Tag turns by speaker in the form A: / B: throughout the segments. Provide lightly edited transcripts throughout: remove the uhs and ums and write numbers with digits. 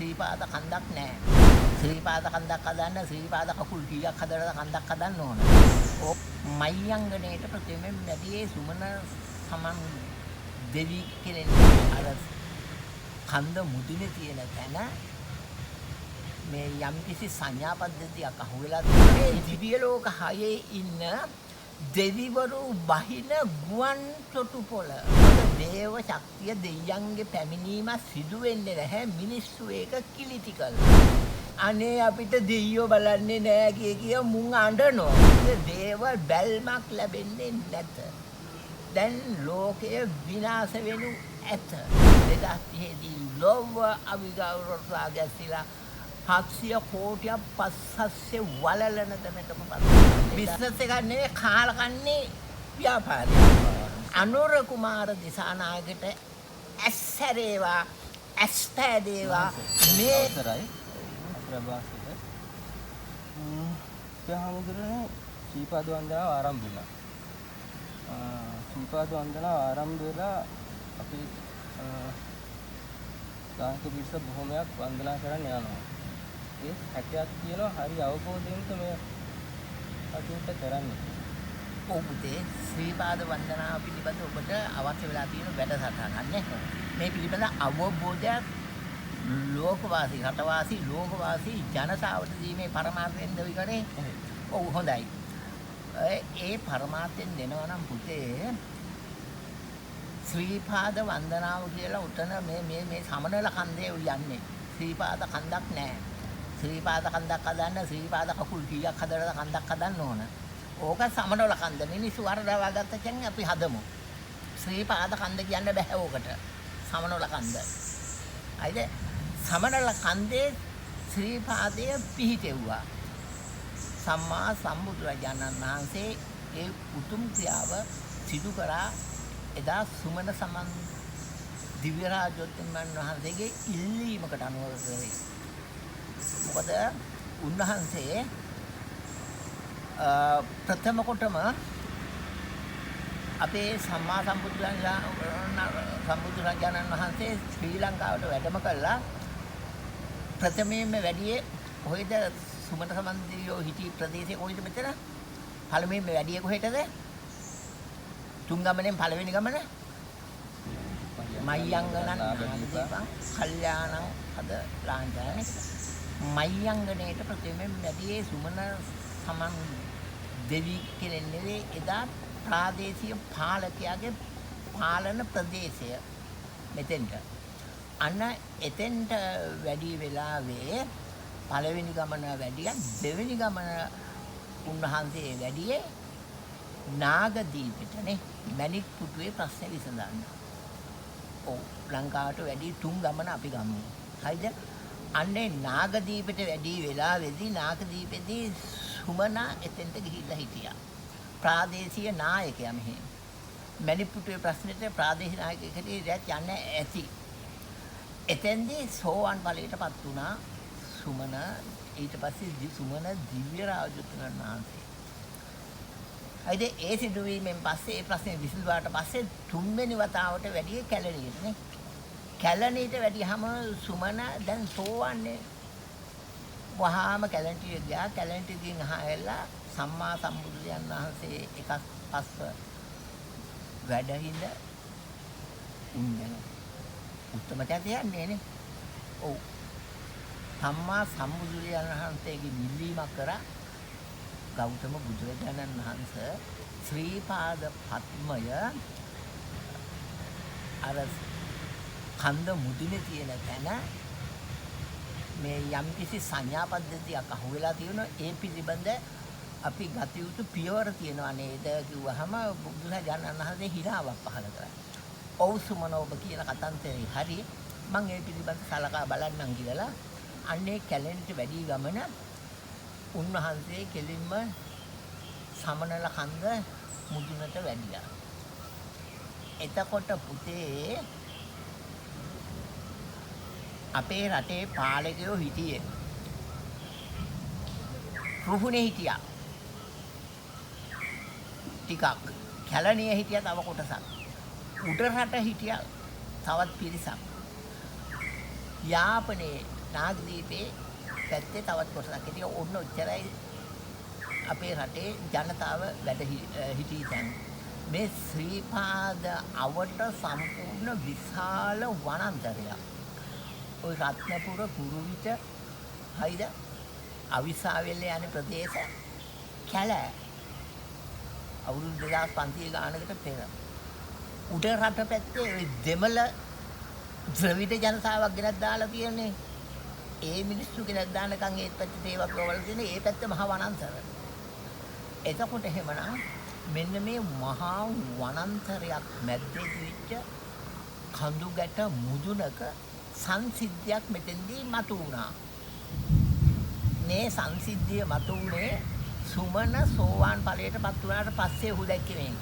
A: ශ්‍රීපාද කන්දක් නැහැ. ශ්‍රීපාද කන්දක් හදන්න ශ්‍රීපාද කකුල් කීයක් හදලා කන්දක් හදන්න ඕන. මයංගණයට ප්‍රථමයෙන් වැඩියේ සුමන සමන් දෙවි කෙනෙක් අර කන්ද මුදුනේ තියෙන තැන මේ යම්කිසි සංඥා පද්ධතියක් අහුවෙලා තියෙනවා. දිව්‍ය ලෝක හයේ ඉන්න දෙවිවරු බහින ගුවන් තොටුපොළ. දේව ශක්තිය දෙයයන්ගේ පැමිණීම සිදු වෙන්නේ නැහැ. මිනිස්සු ඒක කිලිටි කළා. අනේ අපිට දෙයියෝ බලන්නේ නැහැ කිය මුං අඬනවා. දේව බැල්මක් ලැබෙන්නේ නැත. දැන් ලෝකය විනාශ වෙනු ඇත. 2030 දී ලෝව අවිගෞරවලා ගැසිලා 700 කෝටියක් පස්සස්සේ වලලන තැනකම බිස්නස් එකක් නෙවෙයි කාලා කන්නේ ව්‍යාපාරය. අනුර කුමාර දිසානායකට ඇස්සරේවා ඇස්පෑදේවා මේ
B: කරයි ප්‍රභාසිත යහමුදුරනේ ශ්‍රීපාද වන්දනාව ආරම්භ වුණා. ශ්‍රීපාද වන්දනාව ආරම්භ වෙලා අපි දායක පිරිස බොහොමයක් වන්දනා කරන්න යනවා. ඒ හැකියාවක් තියෙනවා හරි අවබෝධයෙන් මේ කටයුත්ත කරන්නේ.
A: ඔබේ ශ්‍රීපාද වන්දනාව පිළිබඳ ඔබට අවශ්‍ය වෙලා තියෙන වැඩසටහනක් නේ. මේ පිළිබඳ අවබෝධයක් ලෝකවාසී රටවාසී ලෝකවාසී ජනතාවට දීමේ පරමාර්ථයෙන් දෙවි කරේ. ඔව් හොඳයි. ඒ පරමාර්ථයෙන් දෙනවා නම් පුතේ ශ්‍රීපාද වන්දනාව කියලා උතන මේ සමනල කන්දේ යන්නේ. ශ්‍රීපාද කන්දක් නැහැ. ශ්‍රීපාද කන්දක් හදන්න ශ්‍රීපාද කකුල් කීයක් හදලා කන්දක් හදන්න ඕන. ඕක සමනල කන්ද. මිනිස්සු වරදවා ගත්ත කියන්නේ අපි හදමු. ශ්‍රීපාද කන්ද කියන්න බෑ ඕකට. සමනල කන්ද. අයිද සමනල කන්දේ ශ්‍රීපාදය පිහිටෙව්වා. සම්මා සම්බුදුරජාණන් වහන්සේ ඒ උතුම් ක්‍රියාව සිදු කරා එදා සුමන සමන් දිව්‍ය රාජෝත්තමයන් වහන්සේගේ ඉල්ලීමකට අනුව කරේ. මොකද උන්වහන්සේ ප්‍රථම කොටම අපේ සම්මා සම්බුදුරජාණන් වහන්සේ ශ්‍රී ලංකාවට වැඩම කළා. ප්‍රථමයෙන්ම වැඩියේ කොහෙද සුමන සමන් දිව්‍යෝ හිටි ප්‍රදේශයේ කොහෙද මෙතන? පළමුවෙන්ම වැඩියේ කොහෙටද? තුන්ගමනෙන් පළවෙනි ගමන මයංගනන් නාගදීපං කල්යාණං හද ලාංඡානේ. මයංගනයට ප්‍රථමයෙන් වැඩියේ සුමන සමන් දෙවි කෙනෙක් නෙවෙයි. එදා ප්‍රාදේශීය පාලකයාගේ පාලන ප්‍රදේශය මෙතෙන්ට. අන්න එතෙන්ට වැඩි වෙලාවේ පළවෙනි ගමන වැඩියා. දෙවෙනි ගමන උන්වහන්සේ වැඩියේ නාගදීපෙටනේ. මැණික් පුටුවේ ප්‍රශ්නේ විසඳන්න. ඔව් ලංකාවට වැඩි තුන් ගමන අපි ගමු. හරිද? අන්නේ නාගදීපෙට වැඩි වෙලාවේදී නාගදීපෙදී සුමනා එතෙන්ට ගිහිල්ලා හිටියා. ප්‍රාදේශීය නායකයා මෙහි. මැණික් පුටුවේ ප්‍රශ්නෙට ප්‍රාදේශීය නායකයෙකුට යන්න ඇති. එතෙන්දී සෝවන් ඵලයටපත් වුණා සුමන. ඊට පස්සේ සුමන දිව්‍ය රාජෝත්තමයන් වහන්සේ. අයිද ඒ සිදුවීමෙන් පස්සේ ඒ ප්‍රශ්නේ විසඳුවාට පස්සේ තුන්වෙනි වතාවට වැඩි කැලණියටනේ. කැලණියට වැඩිහම සුමන දැන් සෝවන්නේ. වහාම කැලණියට ගියා. කැලණියට ගිහින් අහලා සම්මා සම්බුදුරජාණන් වහන්සේ එකක් පස්ව වැඩහිඳ ඉන්න උත්තම තැතියන්නේ නේ. ඔව් සම්මා සම්බුදුරජාණන් වහන්සේගේ නිල්ලීමක් කරා. ගෞතම බුදුරජාණන් වහන්සේ ශ්‍රීපාද පද්මය අර කන්ද මුදුනේ තියෙන තැන මේ යම්කිසි සංඥා පද්ධතියක් අහුවෙලා තියෙනවා. ඒ පිළිබඳ අපි ගත යුතු පියවර තියෙනවා නේද කිව්වහම බුදුරජාණන් වහන්සේ හිණාවක් පහළ කරා. ඔව් සුමන ඔබ කියන කතන්දරේ හරි. මම ඒ පිළිබඳ සලකා බලන්නම් කියලා අන්නේ කැලණිට වැඩි ගමන උන්වහන්සේ කෙලින්ම සමනල කන්ද මුදුනට වැඩියා. එතකොට පුතේ අපේ රටේ පාලකයෝ හිටියේ රුහුණේ හිටියා. ටිකක් කැලණියේ හිටියා තව කොටසක්. උඩරට හිටියා තවත් පිරිසක්. යාපනයේ නාගදීපේ පැත්තේ තවත් කොටසක්. ඉතින් ඔන්න ඔච්චරයි අපේ රටේ ජනතාව වැඩ හිටී තැන්. මේ ශ්‍රීපාද අවට සම්පූර්ණ විශාල වනාන්තරයක්. ওই රත්නපුර කුරුවිට හයිද අවිස්සාවෙල්ල යන ප්‍රදේශ කැලෑ අවුරුදු 2500 ගානකට පෙර උඩ රට පැත්තේ ওই දෙමළ ද්‍රවිඩ ජනතාවක් ගෙනත් දාලා තියෙන්නේ. ඒ මිනිස්සු ගෙනත් දානකම් ඒ පැත්තේ ඒවක් වල තියෙන ඒ පැත්ත මහ වනාන්තර. එතකොට එහෙමනම් මෙන්න මේ මහා වනාන්තරයක් මැද්දේ තිබිච්ච කඳු ගැට මුදුනක සංසිද්ධියක් මෙතෙන්දී මතු වුණා. මේ සංසිද්ධිය මතු වුණේ සුමන සෝවාන් ඵලයටපත් වුණාට පස්සේ ඔහු දැක්කේ මේක.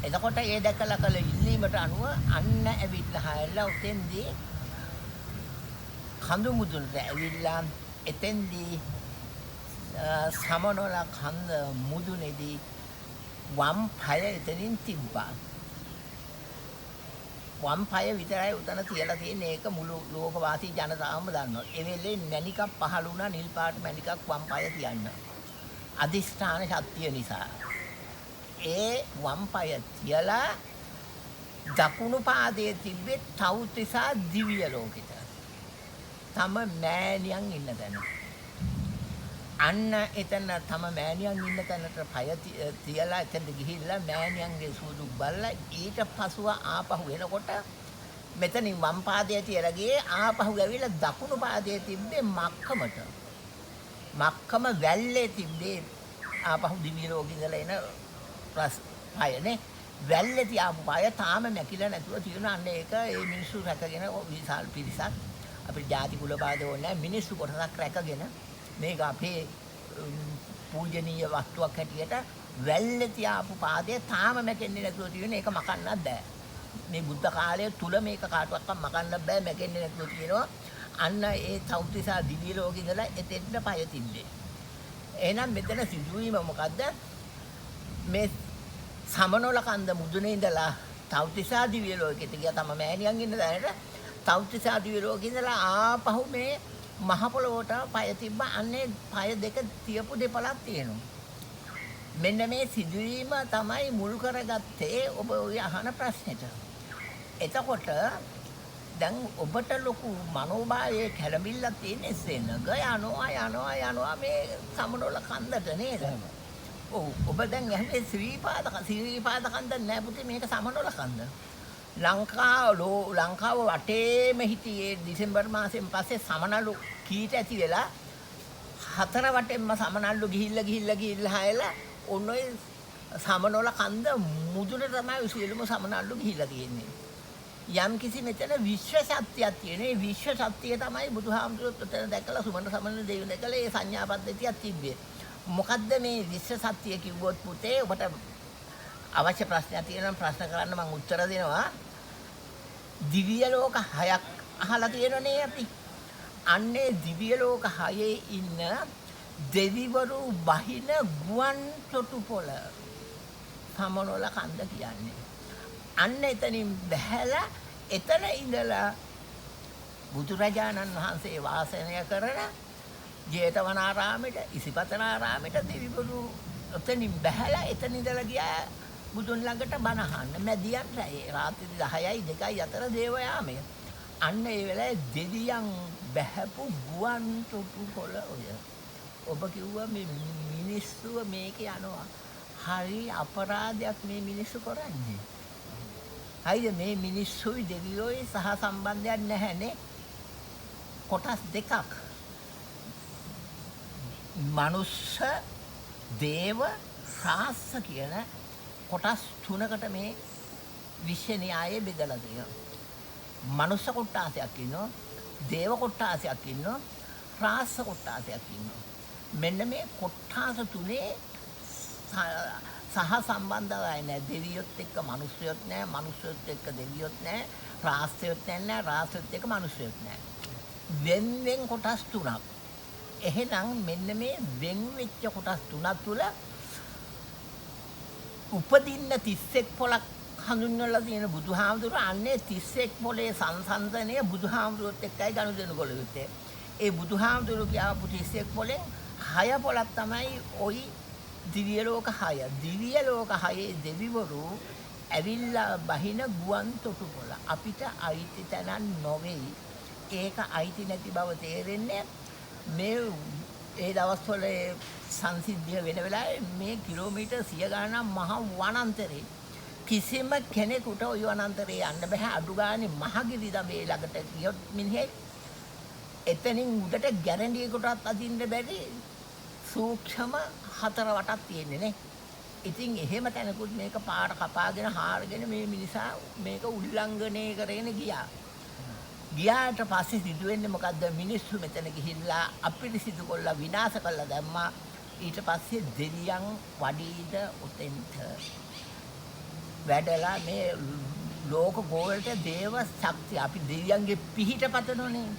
A: එතකොට ඒ දැකලා කල ඉල්ලීමට අනුව අන්න ඇවිල්ලා හැල්ලා උතෙන්දී කඳු මුදුනට ඇවිල්ලා එතෙන්දී සමනොල කන්ද මුදුනේදී වම් පය එතනින් තිබ්බා. වම් පය විතරයි උතන තියලා තියෙන්නේ. ඒක මුළු ලෝකවාසී ජනතාවම දන්නවා. ඒ වෙලේ මණිකක් පහළ වුණා, නිල් පාට මණිකක් වම් පය තියන්න. අදිෂ්ඨාන ශක්තිය නිසා. ඒ වම් පය තියලා දකුණු පාදයේ තිබ්බේ තවුතිසා දිව්‍ය ලෝකෙට. තම මෑණියන් ඉන්න තැන. අන්න එතන තම මෑණියන් ඉන්න තැනට පය තියලා එතනට ගිහිල්ලා මෑණියන්ගේ සූදු බලලා ඊට පසුව ආපහු එනකොට මෙතනින් වම් පාදයේ තියලා ගියේ ආපහු ඇවිල්ලා දකුණු පාදයේ තිබ්බේ මක්කමට. මක්කම වැල්ලේ තිබ්බේ ආපහු දිව්‍ය ලෝකෙ ඉඳලා එන පයනේ. වැල්ලේ තියාපු පය තාම නැකිලා නැතුව තියෙන අන්න ඒක ඒ මිනිස්සු රැකගෙන විශාල පිරිසක් අපේ ජාති කුල පාද ඕනේ මිනිස්සු කොටසක් රැකගෙන මේක අපේ පූජනීය වස්තුවක් හැටියට වැල්ලේ තියාපු පාදේ තාම මැකෙන්නේ නැතුව තියෙන ඒක මකන්නත් බෑ. මේ බුද්ධ කාලය තුල මේක කාටවත් මකන්න බෑ, මැකෙන්නේ නැතුව තියෙනවා. අන්න ඒ තවුතිසා දිව්‍ය ලෝකෙ ඉඳලා එතෙන්ට පය තිබ්බේ. එහෙනම් මෙතන සිදුවීම මොකද්ද? මේ සමනොල කන්ද මුදුනේ ඉඳලා තවුතිසා දිව්‍ය ලෝකෙට ගියා තම මෑණියන් ඉන්න දැනට. තවුතිසා දිව්‍ය ලෝකෙ ඉඳලා ආපහු මේ මහ පොළොවට පය තිබ්බ. අන්නේ පය දෙක තියපු දෙපළක් තියෙනවා. මෙන්න මේ සිදුවීම තමයි මුල් කරගත්තේ ඔබ ඔය අහන ප්‍රශ්නෙට. එතකොට දැන් ඔබට ලොකු මනෝභාවයේ කැළඹිල්ලක් තියෙන සෙනග යනවා මේ සමනොල කන්දට නේද? ඔව්. ඔබ දැන් ඇහුවේ ශ්‍රීපාද කන්ද නෑ පුතේ, මේක සමනොල කන්ද. ලංකාව වටේම හිටියේ දෙසැම්බර් මාසෙන් පස්සේ සමනලු කීට ඇති වෙලා හතර වටෙන්ම සමනල්ලු ගිහිල්ලා හැයලා ඔන්න ඔය සමනොල කන්ද මුදුන තමයි සියලුම සමනල්ලු ගිහිල්ලා තියෙන්නේ. යම් කිසි මෙතන විශ්ව සත්‍යයක් තියෙන. ඒ විශ්ව සත්‍යය තමයි බුදුහාමුදුරුවෝ උතන දැකලා සුමන සමන දෙවියන් දැකලා ඒ සංඥා පද්ධතියක් තිබ්බේ. මොකද්ද මේ විශ්ව සත්‍ය කිව්වොත් පුතේ ඔබට අවශ්‍ය ප්‍රශ්නයක් තියෙනවා ප්‍රශ්න කරන්න මම උත්තර දෙනවා. දිව්‍ය ලෝක 6ක් අහලා තියෙනනේ අපි. අන්නේ දිව්‍ය ලෝක 6ේ ඉන්න දෙවිවරු බහින ගුවන් තොටුපොළ සමනොල කන්ද කියන්නේ. අන්න එතනින් බැහැලා එතන ඉඳලා බුදුරජාණන් වහන්සේ වාසය කරන ජේතවනාරාමෙට ඉසිපතනාරාමෙට දෙවිවරු එතනින් බැහැලා එතන ඉඳලා ගියා බුදුන් ළඟට බණ අහන්න. මැදියම් රැයේ රාත්‍රී 10යි 2යි අතර දේවයාමය. අන්න ඒ වෙලාවේ දෙවියන් බැහැපු ගුවන් තොටුපොළ ඔය. ඔබ කිව්වා මේ මිනිස්සු මේක යනවා. හරි අපරාධයක් මේ මිනිස්සු කරන්නේ. හයිද මේ මිනිස්සුයි දෙවියෝයි සහ සම්බන්ධයක් නැහැනේ. කොටස් දෙකක්. මනුස්ස, දේව, ශාස්ස කියන කොටස් තුනකට මේ විශ්ව න්‍යායය බෙදලා තියෙනවා. මනුස්ස කොටාසයක් ඉන්නවා, දේව කොටාසයක් ඉන්නවා, ශාස්ස කොටාසයක් ඉන්නවා. මෙන්න මේ කොටාස තුනේ සහ සම්බන්ධයි නෑ. දෙවියොත් එක්ක මනුස්සයොත් නෑ, මනුස්සයොත් එක්ක දෙවියොත් නෑ, රාස්‍යයොත් නෑ, රාස්‍යයොත් එක්ක මනුස්සයොත් නෑ. වෙන කොටස් තුනක්. එහෙනම් මෙන්න මේ වෙන් වෙච්ච කොටස් තුනක් තුල උපදින්න 31 පොලක් හඳුන්වලා තියෙන බුදුහාමුදුරුවෝ අන්නේ 31 පොලේ සංසන්දනය බුදුහාමුදුරුවොත් එක්කයි ගනුදෙනු කළ යුත්තේ. ඒ බුදුහාමුදුරුවෝ කියවපු 31 පොලෙන් 6 පොලක් තමයි ওই දිව්‍ය ලෝක 6. දිව්‍ය ලෝක 6 දෙවිවරු ඇවිල්ලා බහින ගුවන් තොටුපොළ අපිට අයිති තැනක් නොවේයි. ඒක අයිති නැති බව තේරෙන්නේ මේ ඒ දවස්වල සංසිද්ධිය වෙන වෙලාවේ මේ කිලෝමීටර් 100 ගණන් මහ වනාන්තරේ කිසිම කෙනෙකුට ওই වනාන්තරේ යන්න බෑ. අඩු ගානේ මහගිරි දඹේ ළඟට ගියොත් මිනිහෙක් එතනින් උඩට ගැරන්ඩියකටත් අදින්න බැරි සූක්ෂම 4 වටක් තියෙන්නේ නේ. ඉතින් එහෙම තැනකුත් මේක පාර කපාගෙන හාරගෙන මේ මිනිසා මේක උල්ලංඝනය කරගෙන ගියා. ගියාට පස්සේ සිදුවෙන්නේ මොකද්ද? මිනිස්සු මෙතන ගිහිල්ලා අපිරිසිදු කොල්ලා විනාශ කළා දැම්මා. ඊට පස්සේ දෙවියන් වඩීද උතෙන්ට වැඩලා මේ ලෝක ගෝලට දේව ශක්තිය අපි දෙවියන්ගේ පිහිට පතනෝනේ.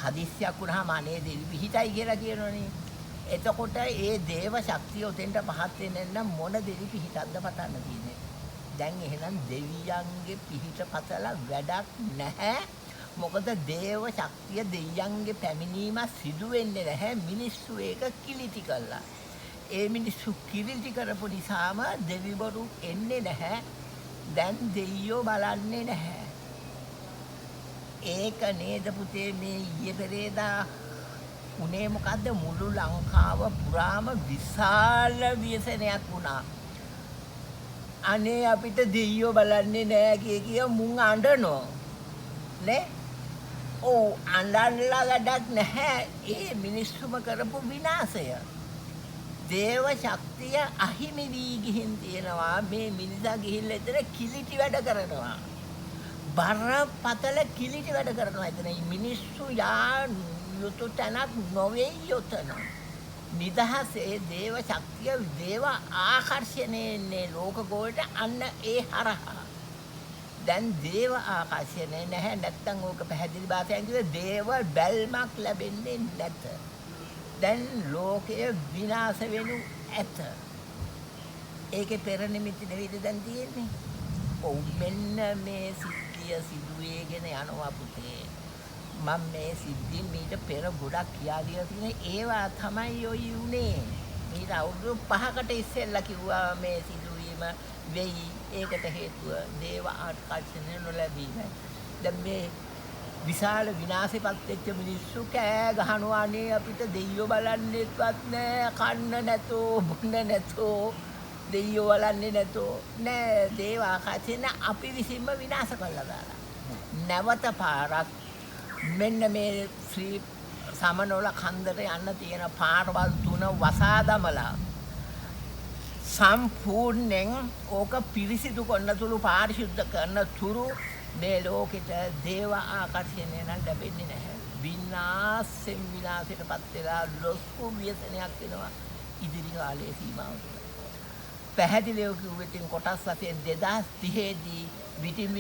A: හදිස්සියක් වුණාම අනේ දෙවි පිහිටයි කියලා කියනෝනේ. එතකොට ඒ දේව ශක්තිය උතෙන්ට පහත් වෙන්නේ නම් මොන දෙවි පිහිටක්ද පතන්න තියෙන්නේ? දැන් එහෙනම් දෙවියන්ගේ පිහිට පතලා වැඩක් නැහැ. මොකද දේව ශක්තිය දෙවියන්ගේ පැමිණීම සිදු වෙන්නේ නැහැ. මිනිස්සු ඒක කිලිටි කළා. ඒ මිනිස්සු කිලිටි කරපු නිසාම දෙවිවරු එන්නේ නැහැ. දැන් දෙයියෝ බලන්නේ නැහැ. ඒක නේද පුතේ මේ ඊයේ පෙරේදා උනේ මොකද්ද? මුළු ලංකාව පුරාම විශාල ව්‍යසනයක් වුණා. අනේ අපිට දෙයියෝ බලන්නේ නැහැ කිය මුන් අඬනෝ නේ. ඔව් අඬන්නලා වැඩක් නැහැ. ඒ මිනිස්සුම කරපු විනාශය. දේව ශක්තිය අහිමි වී ගිහින් තියෙනවා. මේ මිනිසා ගිහිල්ලා එතන කිලිටි වැඩ කරනවා. බරපතල කිලිටි වැඩ කරනවා. එතන මිනිස්සු යා යුතු තැනක් නොවේ යොතන. නිදහසේ දේව ශක්තිය දේව ආකර්ෂණයේ ලෝක ගෝලට අන්න ඒ හරහා. දැන් දේව ආකර්ෂණය නැහැ. නැත්තම් ඕක පැහැදිලි භාෂාවෙන් කිව්වේ දේව බැල්මක් ලැබෙන්නේ නැත. දැන් ලෝකය විනාශ වෙනු ඇත. ඒකේ පෙර නිමිති නෙවෙයිද දැන් තියෙන්නේ? ඔව් මෙන්න මේ සිද්ධිය සිදුවේගෙන යනවා පුතේ. මම මේ සිද්ධි මීට පෙර ගොඩක් කියලා දීලා තියෙන ඒවා තමයි ඔය උනේ. මීට අවුරුදු 5කට ඉස්සෙල්ලා කිව්වා මේ සිදුවීම වෙයි. ඒකට හේතුව දේව ආකර්ෂණය නොලැබීම. දැන් මේ විශාල විනාශයපත් වෙච්ච මිනිස්සු කෑ ගහනවා නේ අපිට දෙයියෝ බලන්නෙත්වත් නෑ, කන්න නැතෝ, බොන්න නැතෝ, දෙයියෝ බලන්නේ නැතෝ. නෑ දේව ආකර්ෂණය අපි විසින්ම විනාශ කළා දාලා. නැවත පාරක් මෙන්න මේ ශ්‍රී සමනෝල කන්දර යන්න තියෙන පාරවල් 3 වසා දමලා සම්පූර්ණයෙන් ඕක පිරිසිදු කරන තුරු පාරිශුද්ධ කරන තුරු මේ ලෝකෙට දේව ආකර්ෂණය නම් ලැබෙන්නේ නැහැ. විනාශයෙන් විනාශයටපත් වෙලා ලොකු ව්‍යසනයක් වෙනවා ඉදිරි කාලයේ සීමාව තුළ. පැහැදිලිව කිව්වෙත් කොටස් වශයෙන් 2030 දී විටින්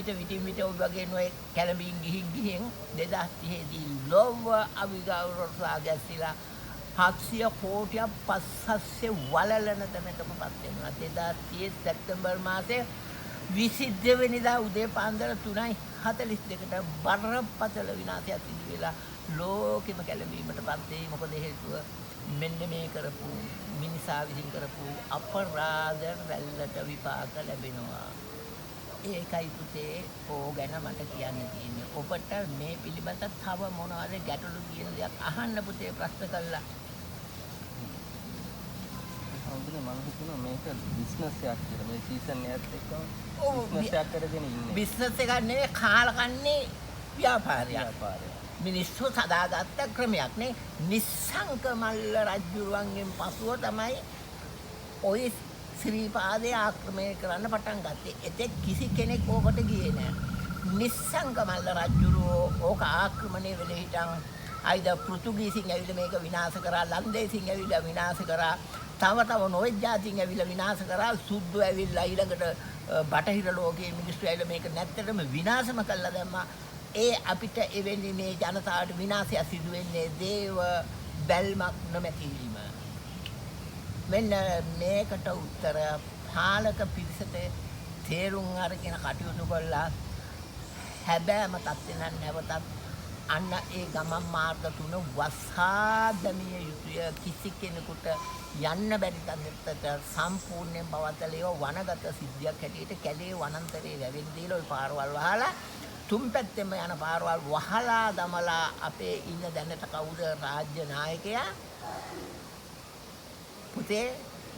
A: විට ඔය වගේ නොයේ කැළඹින් ගිහින් 2030 දී ලෝව අවිගෞරව සාගැසිලා 700 කෝටියක් පස්සස්සේ වලලන තැනටමපත් වෙනවා. 2030 සැප්තැම්බර් මාසේ 22 වෙනිදා උදේ පාන්දර 3:42ට බරපතල විනාශයක් සිදු වෙලා ලෝකෙම කැළඹීමටපත් වෙයි. මොකද හේතුව මෙන්න මේ කරපු මිනිසා විසින් කරපු අපරාධ වැල්ලට විපාක ලැබෙනවා. ඒකයි පුතේ ඕ ගැන මට කියන්න තියෙන්නේ. ඔබට මේ පිළිබඳ තව මොනවද ගැටලු කියන දේක් අහන්න පුතේ ප්‍රශ්න කළා.
B: හවුද මම හිතනවා මේක බිස්නස් එකක් කියලා. මේ සීසන් එකත් එක්කම
A: ඔව්
B: බිස්නස් එකක් කරගෙන ඉන්නේ.
A: බිස්නස් එකක් නෙවෙයි කාලකන්නේ ව්‍යාපාරයක්. මිනිස්සු සදාගත්ත ක්‍රමයක් නේ. නිස්සංක මල්ල රජුරුවන්ගෙන් පසුව තමයි ඔය ශ්‍රීපාදේ ආක්‍රමණය කරන්න පටන් ගත්තේ. එතෙක් කිසි කෙනෙක් ඕකට ගියේ නෑ. නිස්සංක මල්ල රජුරුවෝ ඕක ආක්‍රමණය වෙලා හිටන් අයිද පෘතුගීසින් ඇවිල්ලා මේක විනාශ කරා, ලන්දේසින් ඇවිල්ලා විනාශ කරා, තව නොයෙක් ජාතින් ඇවිල්ලා විනාශ කරා, සුද්ධෝ ඇවිල්ලා ඊළඟට බටහිර ලෝකයේ මිනිස්සු ඇවිල්ලා මේක නැත්තටම විනාශම කළා දැම්මා. ඒ අපිට එවෙන්නේ මේ ජනතාවට විනාශය සිදු වෙන්නේ දේව බැල්මක් නොමැතිවීම. මෙන්න මේකට උත්තර පාලක පිරිසට තේරුම් අරගෙන කටයුතු කළා හැබෑම තත්ත්වෙ නම් නැවතත් අන්න ඒ ගමන් මාර්ග තුන වසා දැමිය යුතුය කිසි කෙනෙකුට යන්න බැරි තත්ත්වයට සම්පූර්ණයෙන් පවතලියව වනගත සිද්ධියක් හැටියට කැලේ වනාන්තරයේ වැවෙන් දීලා ওই පාරවල් වහලා තුන් පැත්තෙම යන පාරවල් වහලා දමලා අපේ ඉන්න දැනට කවුද රාජ්‍ය නායකයා පුතේ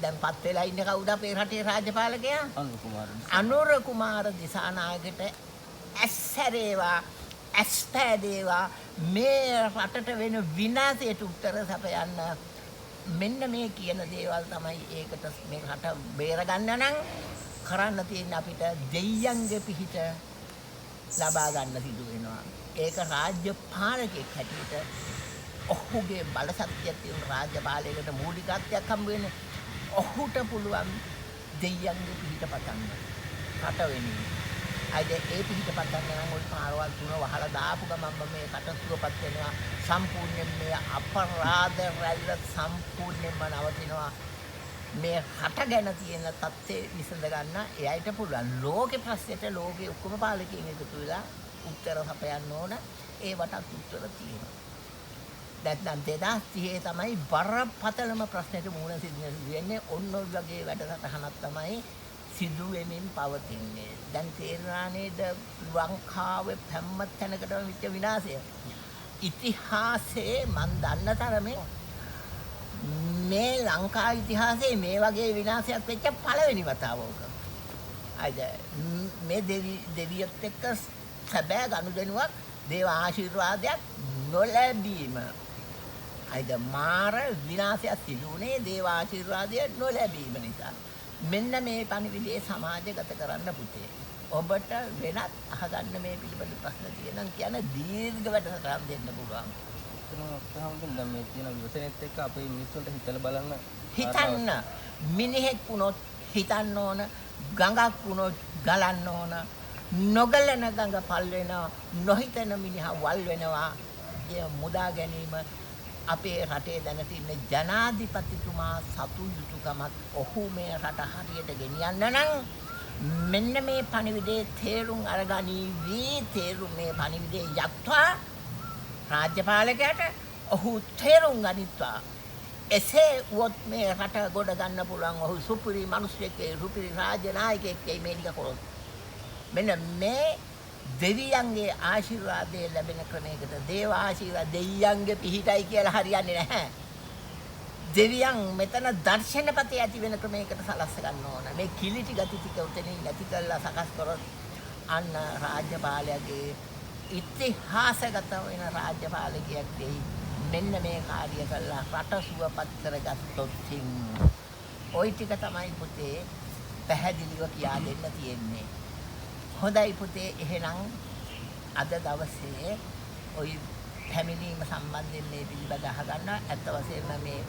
A: දැන්පත් වෙලා ඉන්නේ කවුද අපේ රටේ රාජ්‍යපාලකයා අනුර කුමාර දිසානායකට ඇස්සරේවා ඇස්පෑදේවා මේ රටට වෙන විනාශයට උත්තර සපයන්න මෙන්න මේ කියන දේවල් තමයි ඒකට මේ රට බේරගන්න නම් කරන්න තියෙන අපිට දෙයියන්ගේ පිහිට ලබා ගන්න සිදු වෙනවා. ඒක රාජ්‍ය පාලකෙක් හැටියට ඔහුගේ බලශක්තිය තියෙන රාජ්‍ය පාලකයට මූලිකත්වයක් හම්බ වෙන්නේ. ඔහුට පුළුවන් දෙයියන්ගේ පිහිට පතන්න රට වෙන්නේ. අයිද ඒ පිහිට පතන්න නම් ওই පාරවල් තුන වහලා දාපු ගමන්ම මේ කටසුවපත් වෙනවා. සම්පූර්ණයෙන් මේ අපරාධ රැල්ල සම්පූර්ණයෙන්ම නවතිනවා. මේ රට ගැන තියෙන තත්ත්වය විසඳ ගන්න එයාට පුළුවන්. ලෝකේ ප්‍රශ්නෙට ලෝකේ ඔක්කොම පාලකයන් එකතු වෙලා උත්තර හපයන්න ඕන. ඒවටත් උත්තර තියෙනවා. දැන් 2030 තමයි බරපතලම ප්‍රශ්නෙට මුහුණ සිදුවෙන්නේ. ඔන්න ඔය වගේ වැඩසටහනක් තමයි සිදු වෙමින් පවතින්නේ. දැන් තේරුණා නේද ලංකාවේ හැම තැනකටම විච්ච විනාශය. ඉතිහාසයේ මන් දන්න තරමේ මේ ලංකා ඉතිහාසයේ මේ වගේ විනාශයක් වෙච්ච පළවෙනි වතාව උක. අයිද මේ දෙවියොත් එක්ක සැබෑ ගනුදෙනුවක් දේව ආශිර්වාදයක් නොලැබීම. අයිද මාර විනාශයක් සිදුුනේ දේව ආශිර්වාදය නොලැබීම නිසා. මෙන්න මේ පණිවිඩයේ සමාජගත කරන්න පුතේ. ඔබට වෙනත් අහගන්න මේ පිළිබඳ ප්‍රශ්න තියෙනම් කියන දීර්ඝ වැඩසටහන් දෙන්න පුළුවන්.
B: දැන් මේ තියෙන විවසනෙත් එක්ක අපේ මිනිස්සුන්ට හිතලා බලන්න
A: හිතන්න මිනිහෙක් වුණොත් හිතන්න ඕන ගඟක් වුණොත් ගලන්න ඕන නොගලන ගඟ පල් වෙනවා නොහිතන මිනිහා වල් වෙනවා. ඒ මුදා ගැනීම අපේ රටේ දැන තියෙන ජනාධිපතිතුමා සතු යුතුයකමක්. ඔහු මේ රට හරියට ගෙනියන්න නම් මෙන්න මේ පණිවිඩයේ තේරුම් අරගනීවි. තේරුම් මේ පණිවිඩයේ යත්වා රාජ්‍යපාලකයාට ඔහු තේරුම් ගනිත්වා. එසේ වොත් මේ රට ගොඩ ගන්න පුළුවන්. ඔහු සුපිරි මිනිසෙක් සුපිරි රාජ්‍ය නායකයෙක් මේ ටික කරොත් මෙන්න මේ දෙවියන්ගේ ආශිර්වාදය ලැබෙන ක්‍රමයකට දේව ආශිර්වාද දෙවියන්ගේ පිහිටයි කියලා හරියන්නේ නැහැ. දෙවියන් මෙතන දර්ශනපතේ ඇති වෙන ක්‍රමයකට සලස්ස ගන්න ඕන. මේ කිලිටි ගති ටික උතනින් නැති කරලා සකස් කරොත් අන්න රාජ්‍යපාලකගේ ඉතිහාසගත වෙන රාජ්‍යපාලකයෙක් දෙයි. මෙන්න මේ කාර්ය කළා රට සුවපත් කරගත්තොත් ওই ටික තමයි පුතේ පැහැදිලිව කියා දෙන්න තියෙන්නේ. හොඳයි පුතේ එහෙනම් අද දවසේ ওই පැමිණීම සම්බන්ධයෙන් මේ පිළිබඳ අහගන්න. ඇත්ත වශයෙන්ම මේ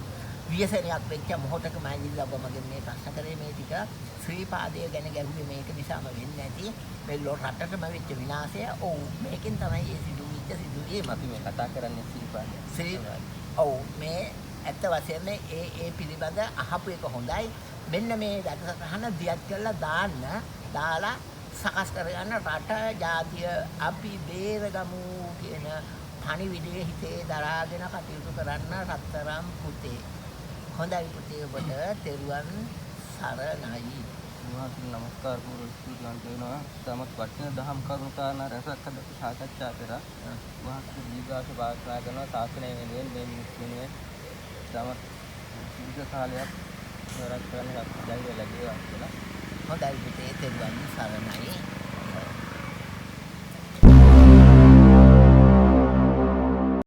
A: ව්‍යසනයක් වෙච්ච මොහොතකම ඇවිල්ලා ඔබ මගෙන් මේ ප්‍රශ්න කරේ මේ ටික ශ්‍රීපාදය ගැන ගැහුවේ මේක නිසාම වෙන්නේ නැති මේ රටටම වෙච්ච විනාශය. ඔව් මේකෙන් තමයි ඒ සිදුවෙච්ච සිදුවීම
B: අපි මේ කතා කරන්නේ ශ්‍රීපාදය.
A: ඔව් මේ ඇත්ත වශයෙන්ම ඒ පිළිබඳ අහපු එක හොඳයි. මෙන්න මේ වැඩසටහන දියත් කරලා දාලා සකස් කරගන්න රට ජාතිය අපි බේරගමු කියන පණිවිඩයේ හිතේ දරාගෙන කටයුතු කරන්න රත්තරම් පුතේ. හොඳයි පුතේ ඔබට තෙරුවන් සරණයි.
B: නමස්කාර පූර්ව ස්තුතිවන්ත වෙනවා. තමත් වටින දහම් කරුණු කාරණා රසක් අද සාකච්ඡා කරා. වහන්සේ දීර්ඝාෂ වාසනා කරනවා ශාසනය වෙනුවෙන් මේ මිනිස් වෙනුවෙන් තමත් දීර්ඝ කාලයක් වැඩ කරන්න ධෛර්යය ලැබේවා කියලා.
A: හොඳයි පුතේ තෙරුවන් සරණයි.